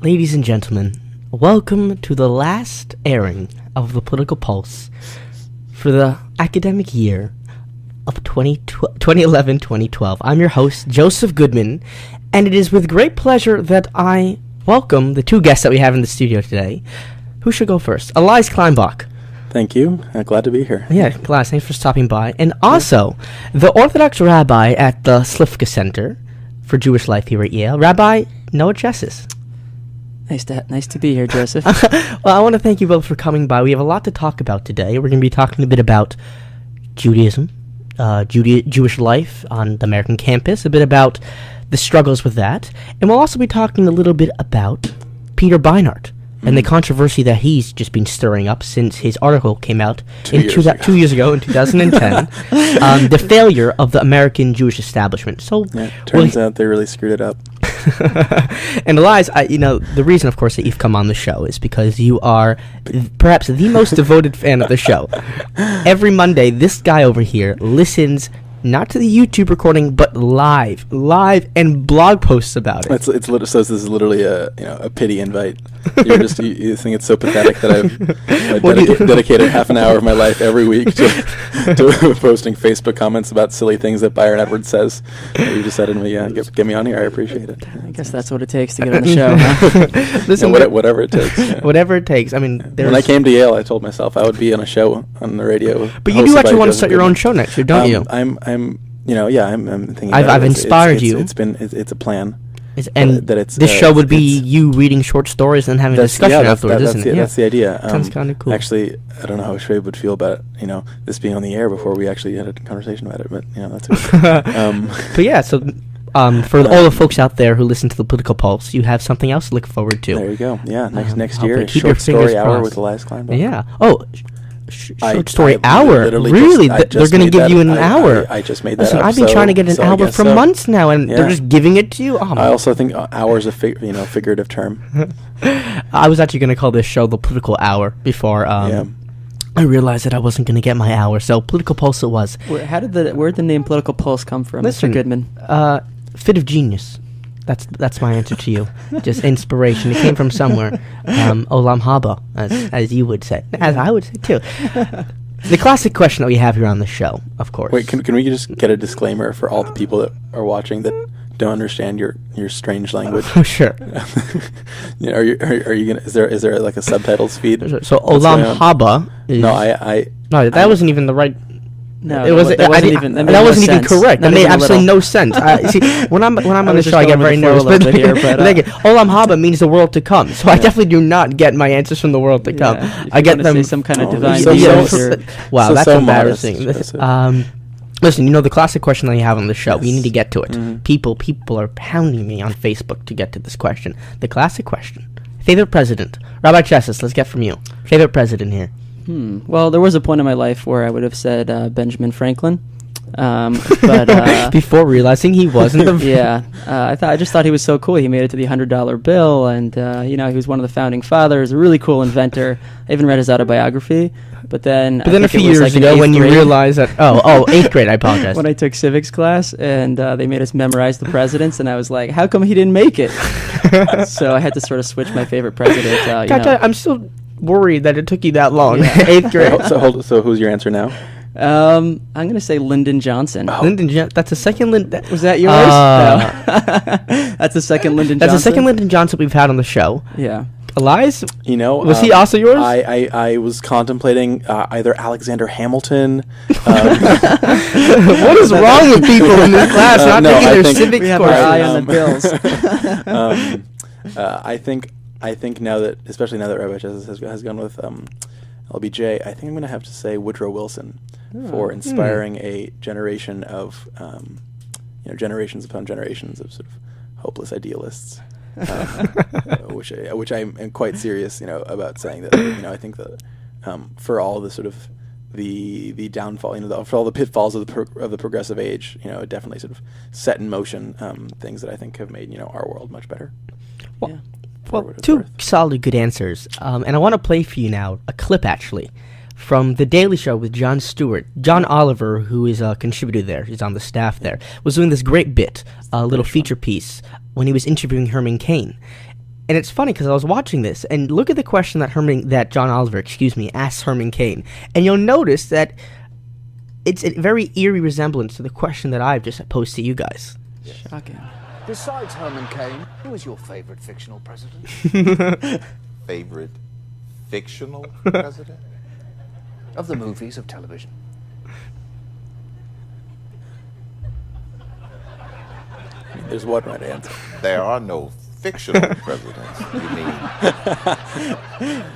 Ladies and gentlemen, welcome to the last airing of the Political Pulse for the academic year of 2011-2012. I'm your host, Joseph Goodman, and it is with great pleasure that I welcome the two guests that we have in the studio today. Who should go first? Elias Kleinbock. Thank you. Glad to be here. Yeah, Elias, thanks for stopping by. And also, the Orthodox Rabbi at the Slifka Center for Jewish Life here at Yale, Rabbi Cheses. Nice to be here, Joseph. Well, I want to thank you both for coming by. We have a lot to talk about today. We're going to be talking a bit about Judaism, Jewish life on the American campus, a bit about the struggles with that, and we'll also be talking a little bit about Peter Beinart and the controversy that he's just been stirring up since his article came out 2 years ago in 2010, the failure of the American Jewish establishment. So turns out they really screwed it up. And Elias, the reason, of course, that you've come on the show is because you are perhaps the most devoted fan of the show. Every Monday, this guy over here listens not to the YouTube recording, but live, and blog posts about it. So this is literally a pity invite. You think it's so pathetic that I've dedicated half an hour of my life every week to posting Facebook comments about silly things that Byron Edwards says. You decided to get me on here. I appreciate it. I guess that's what it takes to get on the show. Huh? Listen, whatever it takes. Yeah. Whatever it takes. I mean, when I came to Yale, I told myself I would be on a show on the radio. But you do actually want to start your own show next year, don't you? I'm thinking. I've inspired you. It's a plan. This show would be you reading short stories and having a discussion afterwards, isn't it? That's the idea. Sounds kind of cool. Actually, I don't know how Shweb would feel about this being on the air before we actually had a conversation about it, but that's okay. But yeah, so for all the folks out there who listen to the Political Pulse, you have something else to look forward to. There you go. Yeah, next I'll year, keep short story hour crossed. with Elias Kleinbock. Yeah. Oh. Short story hour. Really? They're going to give you an hour. I just made that Listen, up. I've been trying to get an hour for months now, and they're just giving it to you. Oh, I also think hour is a figurative term. I was actually going to call this show the Political Hour before I realized that I wasn't going to get my hour. So Political Pulse it was. Where'd the name Political Pulse come from, Listen, Mr. Goodman? Fit of genius. That's my answer to you. Just inspiration. It came from somewhere. Olam haba, as you would say, as I would say too. The classic question that we have here on the show, of course. Wait, can we just get a disclaimer for all the people that are watching that don't understand your strange language? Oh, sure. Are you gonna? Is there like a subtitles feed? So Olam haba. No, that wasn't even the right. No, that wasn't even correct. That made absolutely no sense. See, when I'm on the show, I get very nervous. But Olam haba means the world to come. So I definitely do not get my answers from the world to come. I get them some kind of divine. Wow, that's embarrassing. Listen, the classic question that you have on the show. We need to get to it. Mm-hmm. People are pounding me on Facebook to get to this question. The classic question: favorite president? Rabbi Cheses, let's get from you. Favorite president here. Well, there was a point in my life where I would have said Benjamin Franklin, but before realizing he wasn't. I just thought he was so cool. He made it to the $100 bill, and he was one of the founding fathers, a really cool inventor. I even read his autobiography. But then a few years ago, when you realized that, 8th grade, I apologize. When I took civics class, and they made us memorize the presidents, and I was like, how come he didn't make it? So I had to sort of switch my favorite president. I'm still worried that it took you that long. 8th grade. So who's your answer now? I'm going to say Lyndon Johnson. That's the second Lyndon. Was that yours? No. That's the second Lyndon Johnson. That's the second Lyndon Johnson we've had on the show. Yeah. Elias? Was he also yours? I was contemplating either Alexander Hamilton. What is wrong with people in this class? Not taking their civics we have our eye on the bills. I think now that Rabbi Cheses has gone with LBJ, I think I'm going to have to say Woodrow Wilson for inspiring a generation of generations upon generations of sort of hopeless idealists. Which I'm quite serious, about saying that. I think that for all the sort of the downfall, for all the pitfalls of the progressive age, it definitely sort of set in motion things that I think have made our world much better. Well, two solid good answers, and I want to play for you now a clip actually from The Daily Show with Jon Stewart. John Oliver, who is a contributor there, he's on the staff there, was doing this great bit, a little feature piece when he was interviewing Herman Cain. And it's funny because I was watching this, and look at the question that John Oliver, asks Herman Cain, and you'll notice that it's a very eerie resemblance to the question that I've just posed to you guys. Shocking. Besides Herman Cain, who is your favorite fictional president? Favorite fictional president? Of the movies, of television. There's one right answer. There are no fictional presidents. You mean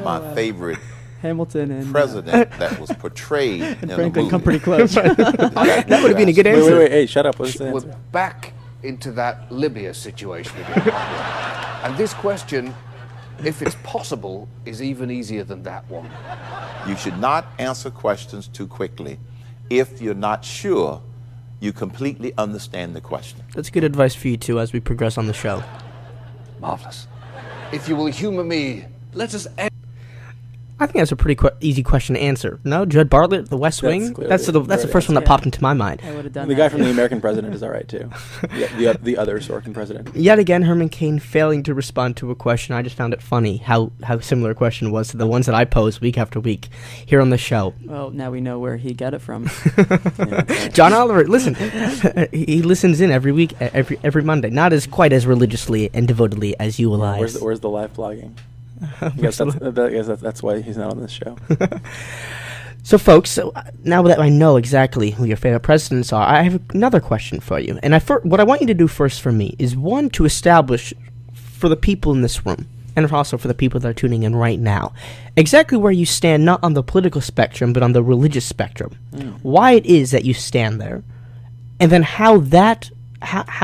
my favorite Hamilton and president that was portrayed in a Franklin movie. come pretty close. That would have been a good answer. Wait, hey, shut up. What's the We're answer? back into that Libya situation again. And this question, if it's possible, is even easier than that one. You should not answer questions too quickly if you're not sure you completely understand the question. That's good advice for you too as we progress on the show. Marvelous. If you will humor me, let us end. I think that's a pretty easy question to answer. No, Judd Bartlett, The West Wing. clearly That's the first one that popped into my mind. I would have done The that. guy from The American President is all right, too. The other Sorkin president. Yet again, Herman Cain failing to respond to a question. I just found it funny how similar a question was to the ones that I pose week after week here on the show. Well, now we know where he got it from. John Oliver, listen, he listens in every week, every Monday. Not as quite as religiously and devotedly as you, Elias. Where's the live blogging? I guess that's why he's not on this show. So, folks, now that I know exactly who your favorite presidents are, I have another question for you. And what I want you to do first for me is, one, to establish for the people in this room, and also for the people that are tuning in right now, exactly where you stand, not on the political spectrum, but on the religious spectrum. Why it is that you stand there, and then how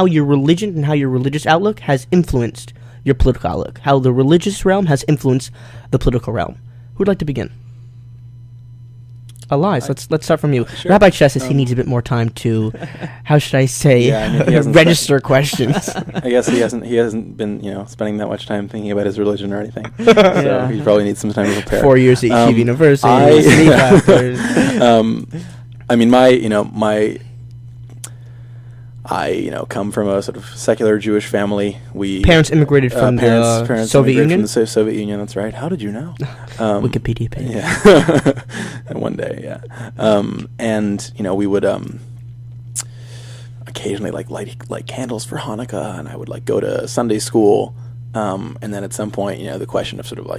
your religion and how your religious outlook has influenced your political outlook, how the religious realm has influenced the political realm. Who'd like to begin? Elias, let's start from you. Sure. Rabbi Cheses, he needs a bit more time to, how should I say, he hasn't register questions. I guess he hasn't been spending that much time thinking about his religion or anything. Yeah. So he probably needs some time to prepare. 4 years at Yeshiva University. I come from a sort of secular Jewish family. Parents immigrated from the Soviet Union? From the Soviet Union, that's right. How did you know? Wikipedia page. Yeah. One day, yeah. And we would occasionally light candles for Hanukkah, and I would go to Sunday school. And then at some point, the question of sort of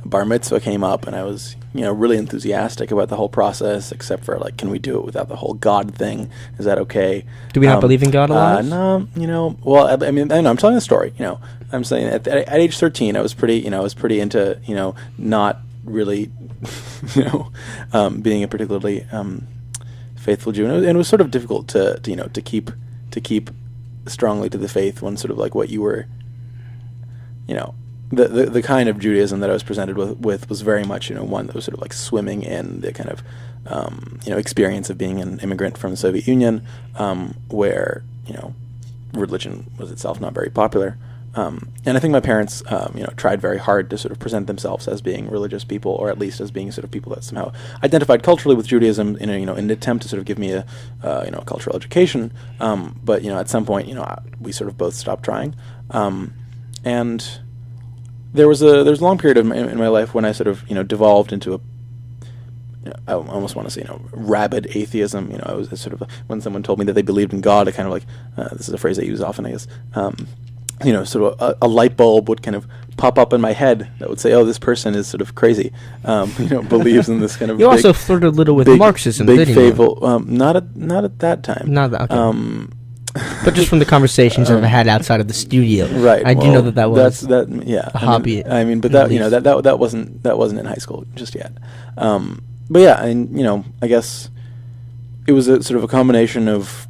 bar mitzvah came up, and I was really enthusiastic about the whole process, except for can we do it without the whole God thing? Is that okay? Do we not believe in God a lot? No, well, I know I'm telling a story. I'm saying at age 13, I was pretty into not really being a particularly faithful Jew, and it was sort of difficult to keep strongly to the faith when sort of what you were. The kind of Judaism that I was presented with was very much one that was sort of swimming in the kind of experience of being an immigrant from the Soviet Union, where religion was itself not very popular, and I think my parents tried very hard to sort of present themselves as being religious people, or at least as being sort of people that somehow identified culturally with Judaism in an attempt to sort of give me a cultural education, but at some point we sort of both stopped trying, and there was a long period in my life when I sort of devolved into I almost want to say rabid atheism. I was sort of when someone told me that they believed in God, I kind of this is a phrase I use often, I guess. Sort of a light bulb would kind of pop up in my head that would say, "Oh, this person is sort of crazy." Believes in this kind of. You also flirted a little with Marxism, didn't you? Not at that time. Not that. Okay. But just from the conversations I've had outside of the studio, right? I do know that was a hobby. But that wasn't in high school just yet. But yeah, I guess it was a sort of a combination of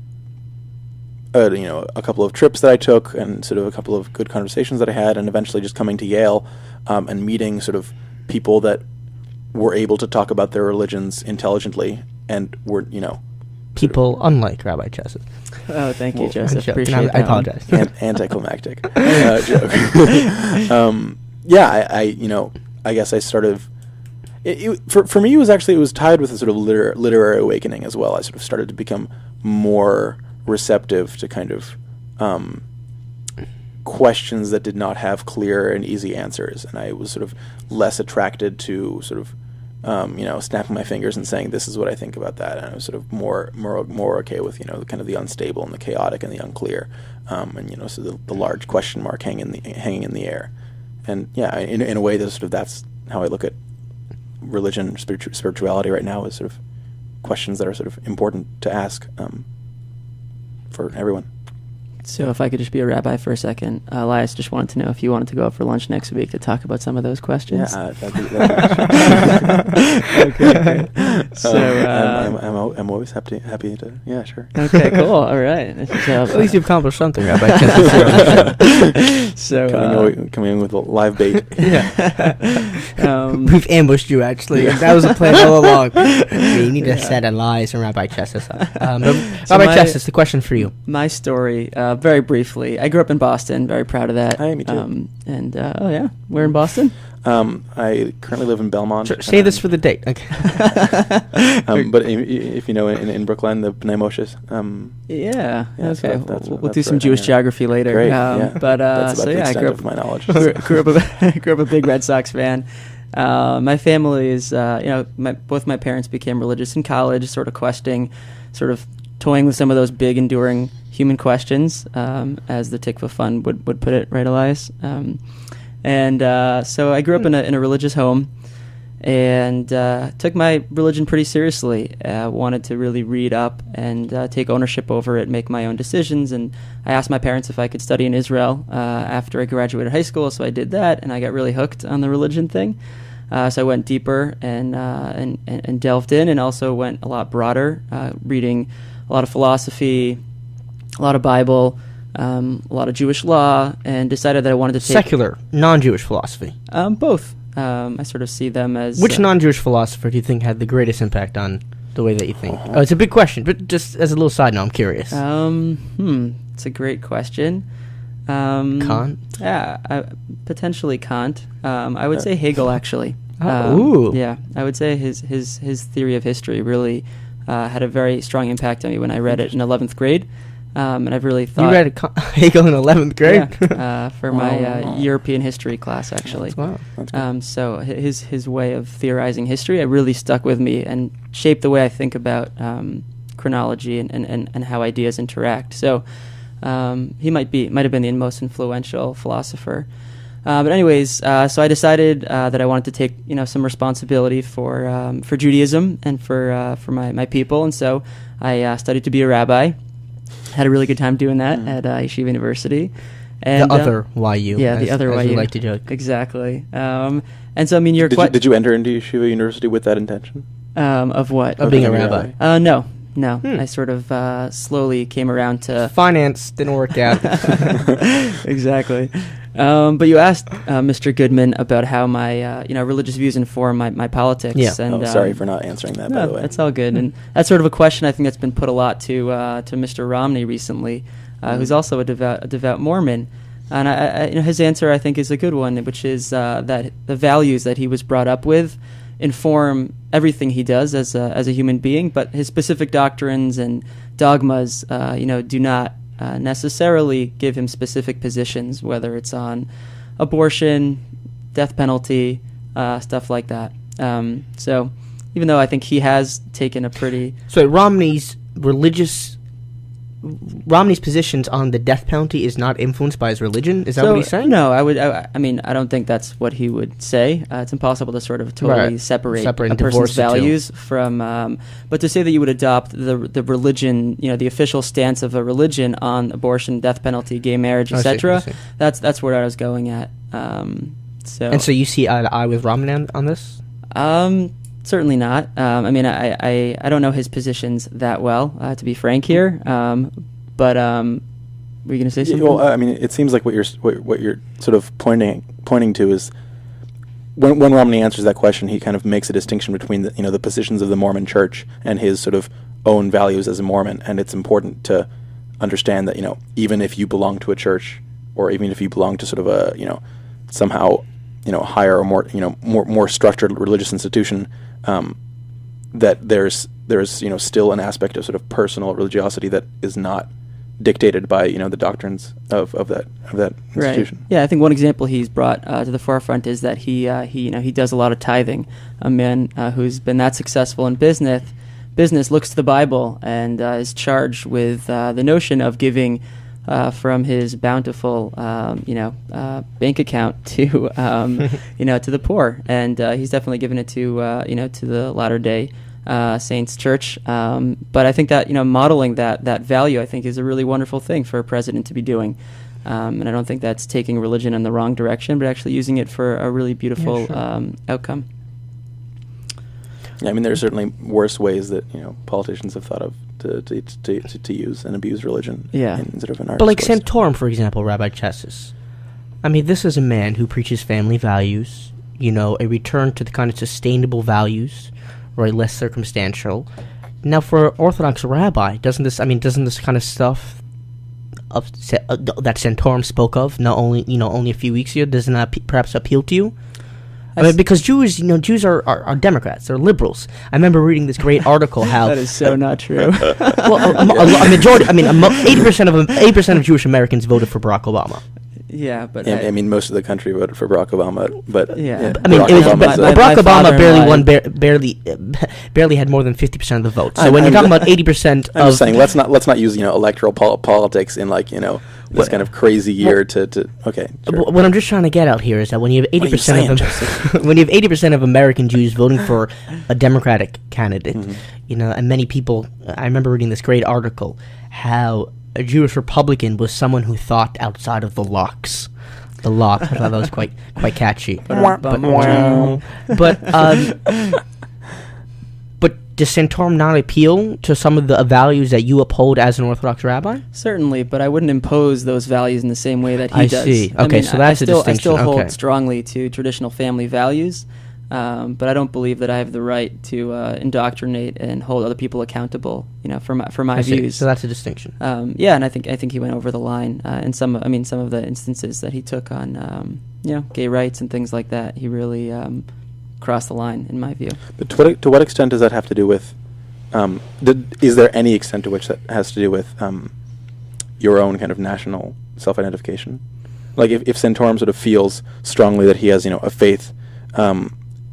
a couple of trips that I took, and sort of a couple of good conversations that I had, and eventually just coming to Yale and meeting sort of people that were able to talk about their religions intelligently and were people unlike Rabbi Cheses. Oh, thank you, Joseph. Joke. Appreciate that. I apologize. Anticlimactic joke. I guess I sort of. For me, it was tied with a sort of literary awakening as well. I sort of started to become more receptive to kind of questions that did not have clear and easy answers, and I was sort of less attracted to sort of snapping my fingers and saying this is what I think about that. And I was sort of more okay with kind of the unstable and the chaotic and the unclear, and so the large question mark hanging in the air. And yeah, in a way, that's how I look at religion, spirituality right now, is sort of questions that are sort of important to ask for everyone. So if I could just be a rabbi for a second, Elias, just wanted to know if you wanted to go out for lunch next week to talk about some of those questions. Yeah, that'd be okay. So I'm always happy to. Yeah, sure. Okay, cool. All right. At least you've accomplished something, Rabbi Cheses. So coming in with a live bait. Yeah. We've ambushed you, actually. That was a plan all along. You need to set Elias and Rabbi Cheses up. Rabbi Cheses, the question for you. My story, very briefly. I grew up in Boston. Very proud of that. Hi, me too. Where in Boston? I currently live in Belmont. Sure, say this for the date. Okay. But if you know, in Brookline, the B'nai Moshes. Yeah. Okay. So we'll do some Jewish geography later. Great. But that's about the I extent of my knowledge. grew up a big Red Sox fan. My family is, both my parents became religious in college, sort of toying with some of those big, enduring human questions, as the Tikva Fund would put it, right, Elias? So I grew up in a religious home, and took my religion pretty seriously. Wanted to really read up and take ownership over it, make my own decisions. And I asked my parents if I could study in Israel after I graduated high school, so I did that, and I got really hooked on the religion thing. So I went deeper and delved in, and also went a lot broader, reading a lot of philosophy, a lot of Bible, a lot of Jewish law, and decided that I wanted to take... Secular, non-Jewish philosophy? Both. I sort of see them as... Which non-Jewish philosopher do you think had the greatest impact on the way that you think? Oh, it's a big question, but just as a little side note, I'm curious. It's a great question. Kant? Yeah, potentially Kant. I would say Hegel, actually. Ooh. Yeah, I would say his theory of history really had a very strong impact on me when I read it in 11th grade. And I've really thought... You read Hegel in 11th grade? Yeah, for my European history class, actually. Wow. That's good. So his way of theorizing history really stuck with me and shaped the way I think about chronology and how ideas interact. So he might have been the most influential philosopher. But anyways, so I decided that I wanted to take some responsibility for Judaism and for my people, and so I studied to be a rabbi. Had a really good time doing that at Yeshiva University. And, the other YU. Yeah, the other YU. We like to joke. Exactly. And so, I mean, did you enter into Yeshiva University with that intention? Of what? Of being a rabbi. No. I sort of slowly came around to... Finance didn't work out. Exactly. But you asked Mr. Goodman about how my religious views inform my politics. Yeah. And, sorry for not answering that, by the way. That's all good. And that's sort of a question I think that's been put a lot to Mr. Romney recently, who's also a devout Mormon. And his answer, I think, is a good one, which is that the values that he was brought up with inform everything he does as a human being, but his specific doctrines and dogmas, do not necessarily give him specific positions, whether it's on abortion, death penalty, stuff like that. So even though I think he has taken a pretty... So Romney's positions on the death penalty is not influenced by his religion? Is that what he's saying? No, I don't think that's what he would say. It's impossible to sort of totally separate a person's values from... but to say that you would adopt the religion, the official stance of a religion on abortion, death penalty, gay marriage, etc., that's where I was going at. And so you see eye to eye with Romney on this? Certainly not. I don't know his positions that well, to be frank here. But were you going to say something? Well, it seems like what you're sort of pointing to is when Romney answers that question, he kind of makes a distinction between the positions of the Mormon Church and his sort of own values as a Mormon, and it's important to understand that even if you belong to a church, or even if you belong to sort of a somehow higher or more structured religious institution, that there's still an aspect of sort of personal religiosity that is not dictated by the doctrines of that institution. Right. Yeah, I think one example he's brought to the forefront is that he does a lot of tithing. A man who's been that successful in business looks to the Bible and is charged with the notion of giving from his bountiful bank account to to the poor, and he's definitely given it to to the Latter-day Saints Church. But I think that modeling that value, I think, is a really wonderful thing for a president to be doing. And I don't think that's taking religion in the wrong direction, but actually using it for a really beautiful outcome. Yeah, I mean, there are certainly worse ways that politicians have thought of to use and abuse religion. Yeah. in sort of an art. But like discourse. Santorum, for example, Rabbi Cheses. I mean, this is a man who preaches family values. A return to the kind of sustainable values, right? Less circumstantial. Now, for an Orthodox rabbi, doesn't this kind of stuff that Santorum spoke of, not only only a few weeks ago, doesn't that perhaps appeal to you? I mean, because Jews are Democrats, they're liberals. I remember reading this great article how That is so not true. well, a majority, 80% of Jewish Americans voted for Barack Obama. Yeah, but I mean, most of the country voted for Barack Obama, but Yeah. I mean, Barack Obama father-in-law- barely had more than 50% of the vote. So when you're talking about 80% I'm of just saying, let's not use electoral politics in this kind of crazy year to okay. Sure. What I'm just trying to get out here is that when you have 80% of when you have 80% of American Jews voting for a Democratic candidate, and many people, I remember reading this great article how a Jewish Republican was someone who thought outside of the locks. The lock. I thought that was quite catchy. But does Santorum not appeal to some of the values that you uphold as an Orthodox rabbi? Certainly, but I wouldn't impose those values in the same way that he I does. see. Okay, so that's a distinction. I still hold Okay. strongly to traditional family values, but I don't believe that I have the right to indoctrinate and hold other people accountable, for my I see. views. So that's a distinction. Yeah, and I think he went over the line in some of the instances that he took on gay rights and things like that. He really crossed the line, in my view. But to what extent does that have to do with? Is there any extent to which that has to do with your own kind of national self-identification? Like if Santorum sort of feels strongly that he has a faith,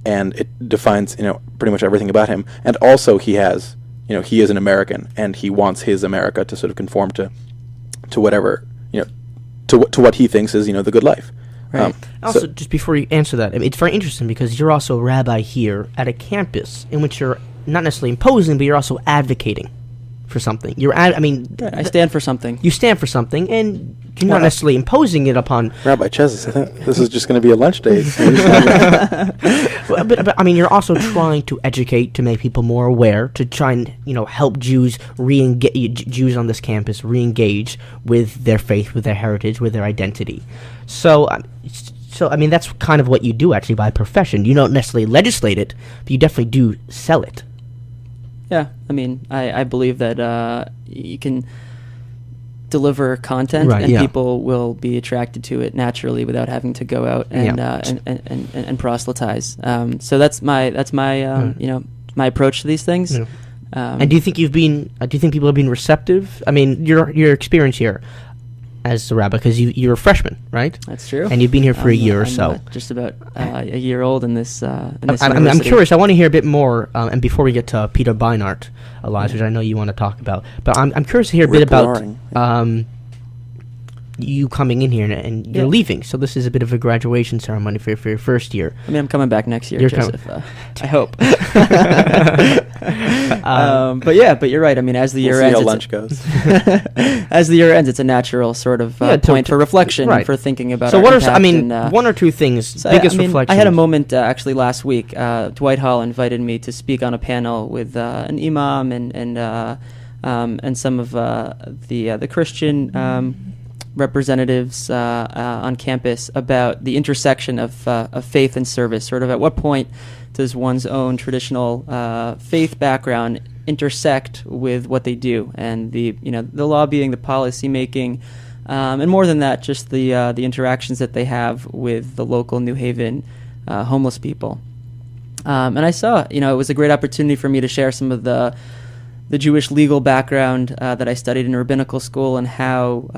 and it defines pretty much everything about him, and also he has he is an American and he wants his America to sort of conform to whatever to what he thinks is the good life. Right. Also, just before you answer that, it's very interesting because you're also a rabbi here at a campus in which you're not necessarily imposing, but you're also advocating for something. I stand for something. You stand for something, and you're not necessarily imposing it upon. Rabbi Cheses, I think this is just going to be a lunch date. But you're also trying to educate, to make people more aware, to try and help Jews Jews on this campus re-engage with their faith, with their heritage, with their identity. So that's kind of what you do actually by profession. You don't necessarily legislate it, but you definitely do sell it. Yeah, I believe that you can deliver content, Right, and yeah. people will be attracted to it naturally without having to go out and and proselytize. So that's my my approach to these things. Yeah. And do you think people have been receptive? I mean, your experience here as a rabbi, because you're a freshman, right? That's true. And you've been here for a year or so. Just about a year old in this. I'm curious. I want to hear a bit more. And before we get to Peter Beinart, Elias, which I know you want to talk about, but I'm curious to hear a bit about you coming in here and you're leaving. So this is a bit of a graduation ceremony for your first year. I'm coming back next year, You're Joseph. I hope. But you're right. As the year ends, how lunch goes. As the year ends, it's a natural sort of point for reflection and for thinking about. So our what impact are one or two things? So Biggest reflections. I had a moment actually last week. Dwight Hall invited me to speak on a panel with an imam and some of the Christian representatives on campus about the intersection of faith and service. Sort of at what point does one's own traditional faith background intersect with what they do, and the lobbying, the policy making, and more than that, just the interactions that they have with the local New Haven homeless people. And I saw, it was a great opportunity for me to share some of the the Jewish legal background that I studied in rabbinical school, and how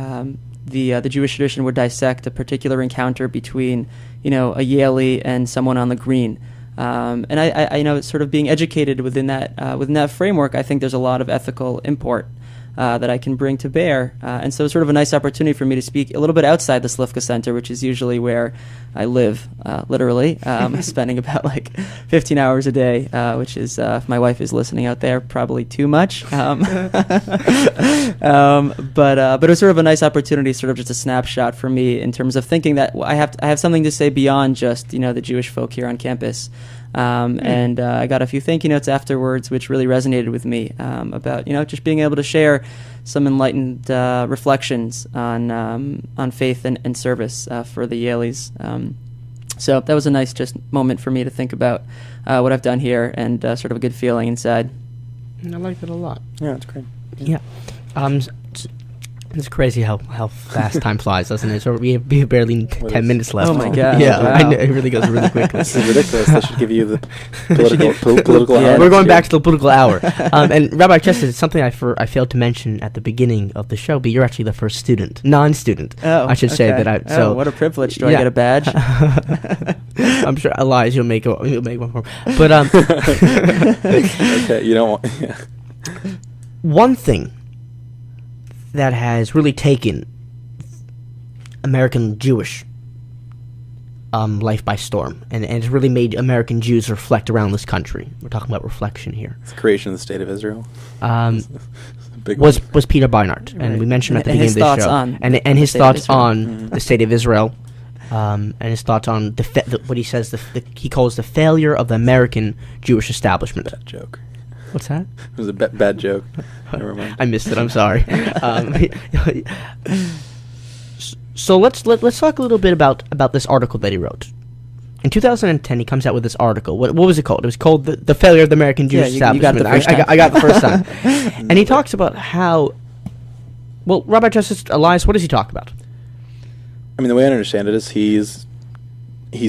the Jewish tradition would dissect a particular encounter between, a Yaeli and someone on the green. And I sort of being educated within that framework, I think there's a lot of ethical import that I can bring to bear. And so it's sort of a nice opportunity for me to speak a little bit outside the Slivka Center, which is usually where I live, literally, spending about 15 hours a day, which is, if my wife is listening out there, probably too much. But it was sort of a nice opportunity, sort of just a snapshot for me in terms of thinking that I have something to say beyond just, the Jewish folk here on campus. And I got a few thank you notes afterwards, which really resonated with me about just being able to share some enlightened reflections on faith and service for the Yaelis. So that was a nice just moment for me to think about what I've done here, and sort of a good feeling inside. I liked it a lot. Yeah, it's great. Yeah. It's crazy how fast time flies, doesn't it? So we have barely 10 minutes left. Oh my God! Yeah, wow. I know, it really goes really quickly. This is ridiculous. They should give you the political hour. We're going back to the political hour. And Rabbi Cheses, it's something I failed to mention at the beginning of the show, but you're actually the first non-student. Oh, I should say that. So what a privilege! Do I get a badge? I'm sure Elias, you'll make one for. But okay, you don't want. Yeah. One thing that has really taken American Jewish life by storm, and it's really made American Jews reflect around this country. We're talking about reflection here. It's the creation of the state of Israel. Was Peter Beinart, and we mentioned at the beginning of the show, and his thoughts on the state of Israel, and his thoughts on what he says he calls the failure of the American Jewish establishment. Bad joke. What's that? It was a bad joke. Never mind. I missed it. I'm sorry. So let's talk a little bit about this article that he wrote. In 2010, he comes out with this article. What was it called? It was called "The Failure of the American Jewish Establishment." You got it the first time. I got the first time. And he talks about how. Well, Rabbi Cheses, Elias, what does he talk about? I mean, the way I understand it is he's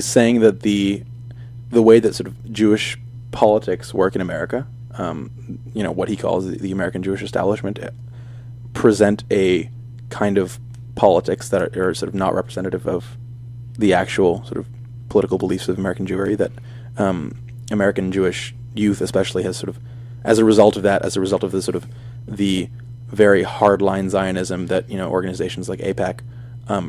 saying that the way that sort of Jewish politics work in America, what he calls the American Jewish establishment, present a kind of politics that are sort of not representative of the actual sort of political beliefs of American Jewry, that American Jewish youth especially has sort of, as a result of the sort of the very hardline Zionism that organizations like AIPAC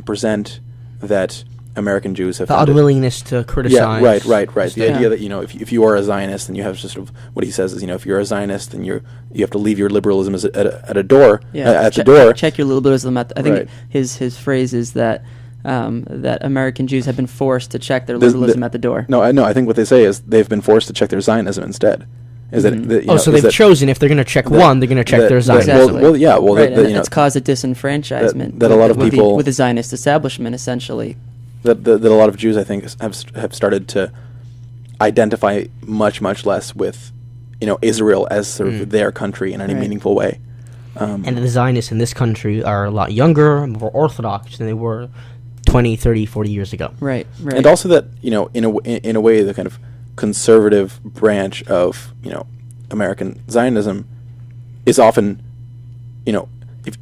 present, that American Jews have the unwillingness to criticize. Yeah, right. The idea that if you are a Zionist, then you have sort of what he says is if you're a Zionist, then you have to leave your liberalism at a door. Yeah, the door. Check your liberalism at. I think his phrase is that that American Jews have been forced to check their liberalism at the door. No, I think what they say is they've been forced to check their Zionism instead. Is that so they've chosen, if they're going to check one, they're going to check their Zionism. It's caused a disenfranchisement that a lot of people with the Zionist establishment, essentially. That a lot of Jews, I think, have started to identify much less with, Israel as sort of their country in any meaningful way. And the Zionists in this country are a lot younger, more orthodox than they were 20, 30, 40 years ago. Right. And also that, in a way, the kind of conservative branch of, American Zionism is often,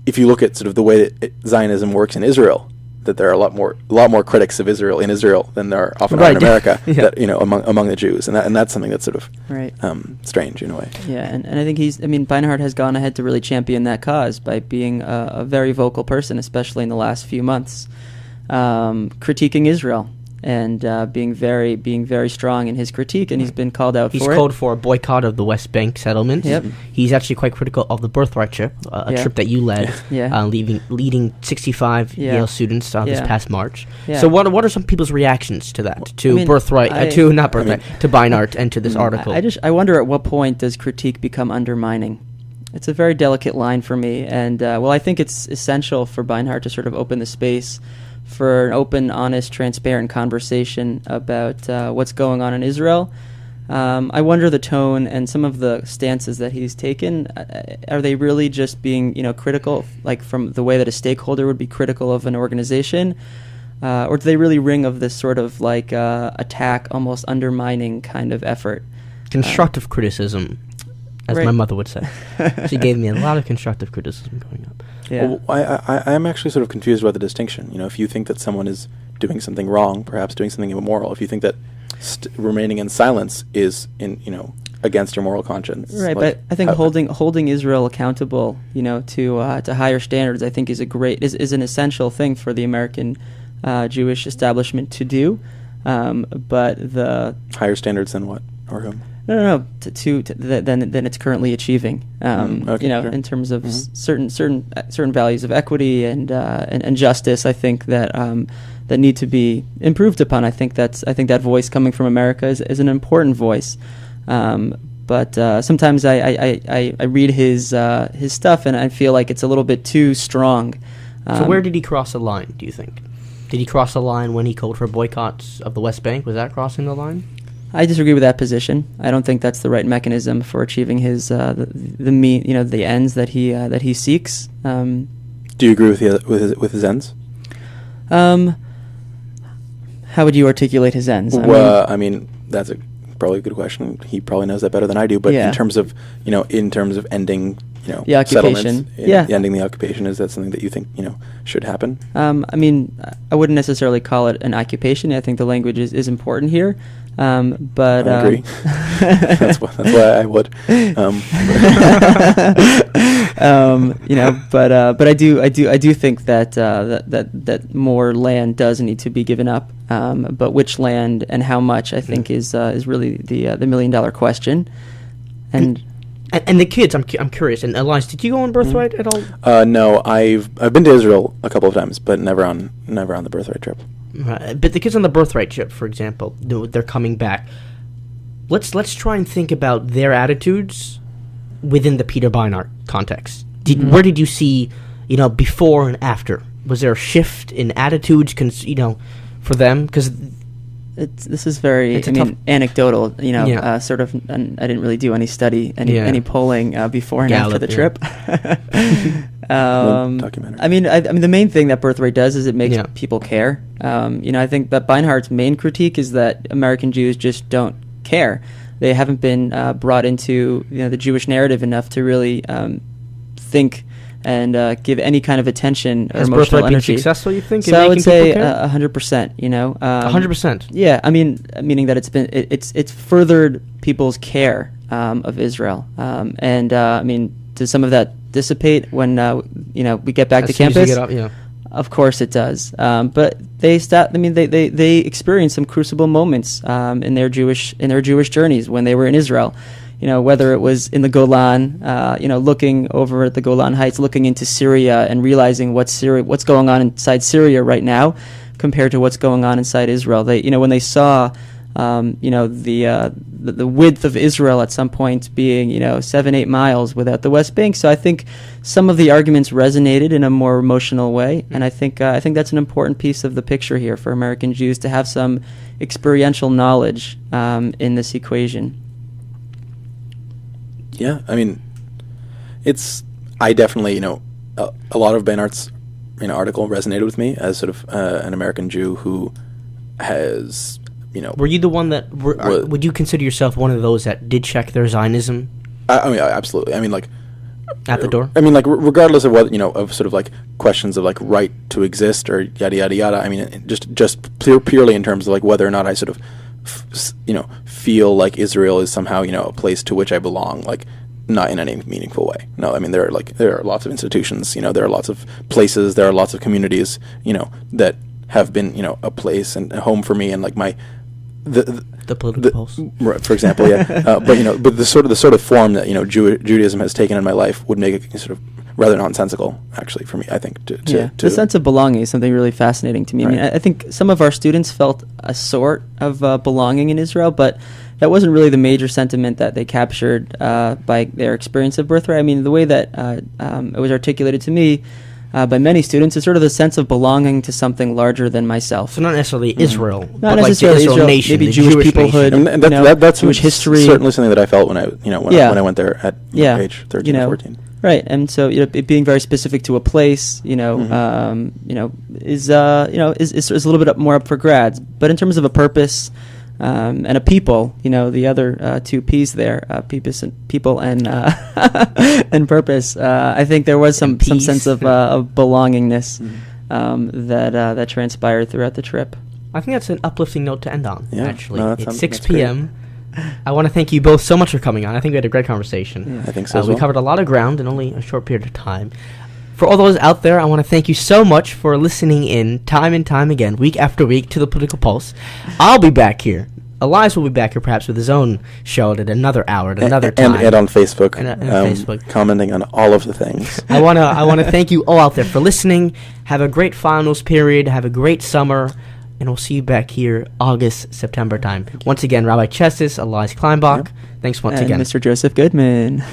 if you look at sort of the way that Zionism works in Israel, that there are a lot more critics of Israel in Israel than there are often in America. Yeah. That among the Jews, and that's something that's sort of strange in a way. Yeah, and I think Beinart has gone ahead to really champion that cause by being a very vocal person, especially in the last few months, critiquing Israel and being very strong in his critique, and he's been called out for it. He's called for a boycott of the West Bank settlement. Yep. He's actually quite critical of the birthright trip, a trip that you led, leading 65 Yale students this past March. Yeah. So what are some people's reactions to that? To Beinart and to this article? I wonder at what point does critique become undermining? It's a very delicate line for me, and I think it's essential for Beinart to sort of open the space for an open, honest, transparent conversation about what's going on in Israel. I wonder the tone and some of the stances that he's taken. Are they really just being, critical, like from the way that a stakeholder would be critical of an organization? Or do they really ring of this sort of attack, almost undermining kind of effort? Constructive criticism as Right. my mother would say. She gave me a lot of constructive criticism growing up. Yeah. Well, I am actually sort of confused about the distinction. If you think that someone is doing something wrong, perhaps doing something immoral, if you think that remaining in silence is against your moral conscience, Right, but I think holding Israel accountable, to higher standards, I think is an essential thing for the American Jewish establishment to do. But the higher standards than what or whom? No, than it's currently achieving. Okay, sure. In terms of certain values of equity and justice, I think that need to be improved upon. I think that voice coming from America is an important voice. But sometimes I read his stuff and I feel like it's a little bit too strong. So where did he cross the line, do you think? Did he cross the line when he called for boycotts of the West Bank? Was that crossing the line? I disagree with that position. I don't think that's the right mechanism for achieving his the ends that he seeks. Do you agree with his ends? How would you articulate his ends? I mean that's probably a good question. He probably knows that better than I do. But yeah. in terms of ending the occupation, ending the occupation, is that something that you think should happen? I mean, I wouldn't necessarily call it an occupation. I think the language is important here. But I agree. that's why I would. But I do think that more land does need to be given up. But which land and how much, I think, is really the $1 million question. And the kids, I'm curious. And Elias, did you go on Birthright at all? No, I've been to Israel a couple of times, but never on the Birthright trip. Right. But the kids on the Birthright trip, for example, they're coming back. Let's try and think about their attitudes within the Peter Beinart context. Where did you see, before and after? Was there a shift in attitudes, for them? Because this is very, anecdotal. Sort of. And I didn't really do any study, any polling before and after the trip. Documentary. I mean, the main thing that Birthright does is it makes people care. I think that Beinart's main critique is that American Jews just don't care. They haven't been brought into the Jewish narrative enough to really think and give any kind of attention or emotional Birthright energy. Been successful, you think? So I would say 100%. 100%. Yeah, I mean, meaning that it's furthered people's care of Israel, does some of that dissipate when we get back to campus? Of course it does. But they they experienced some crucible moments in their Jewish journeys when they were in Israel. Whether it was in the Golan, looking over at the Golan Heights, looking into Syria and realizing what's going on inside Syria right now compared to what's going on inside Israel. They, when they saw, the width of Israel at some point being, 7-8 miles without the West Bank. So I think some of the arguments resonated in a more emotional way, and I think that's an important piece of the picture here for American Jews to have some experiential knowledge in this equation. Yeah, I mean, I definitely, a lot of Beinart's, article resonated with me as sort of an American Jew who has, Were you the one that, would you consider yourself one of those that did check their Zionism? I mean, absolutely. I mean, like, at the door? I mean, like, regardless of what, of sort of like questions of like right to exist or yada, yada, yada. I mean, just purely in terms of like whether or not I sort of, feel like Israel is somehow, a place to which I belong, like not in any meaningful way. No, I mean, there are lots of institutions, there are lots of places, there are lots of communities, that have been, a place and a home for me, and like the political pulse, right, for example, yeah. But the sort of form that Judaism has taken in my life would make it sort of rather nonsensical, actually, for me. I think the sense of belonging is something really fascinating to me. Right. I mean, I think some of our students felt a sort of belonging in Israel, but that wasn't really the major sentiment that they captured by their experience of Birthright. I mean, the way that it was articulated to me by many students is sort of the sense of belonging to something larger than myself. So not necessarily Israel, not but necessarily like the Israel nation, nation, maybe Jewish peoplehood, and that's Jewish history. Certainly something that I felt when I went there at age 13 or 14. Right, and so it being very specific to a place, is a little bit more up for grabs. But in terms of a purpose, and a people. The other two P's there, people and and purpose. I think there was some sense of belongingness that transpired throughout the trip. I think that's an uplifting note to end on. Yeah. Actually, No, it's 6 that's great. p.m. I want to thank you both so much for coming on. I think we had a great conversation. Yeah. I think so as We well. covered a lot of ground in only a short period of time. For all those out there, I want to thank you so much for listening in time and time again, week after week, to the Political Pulse. I'll be back here. Elias will be back here perhaps with his own show at another hour, at another time. And on Facebook. And Facebook. Commenting on all of the things. I wanna thank you all out there for listening. Have a great finals period. Have a great summer. And we'll see you back here August, September time. Once again, Rabbi Cheses, Elias Kleinbock. Yep. Thanks once And again. Mr. Joseph Goodman.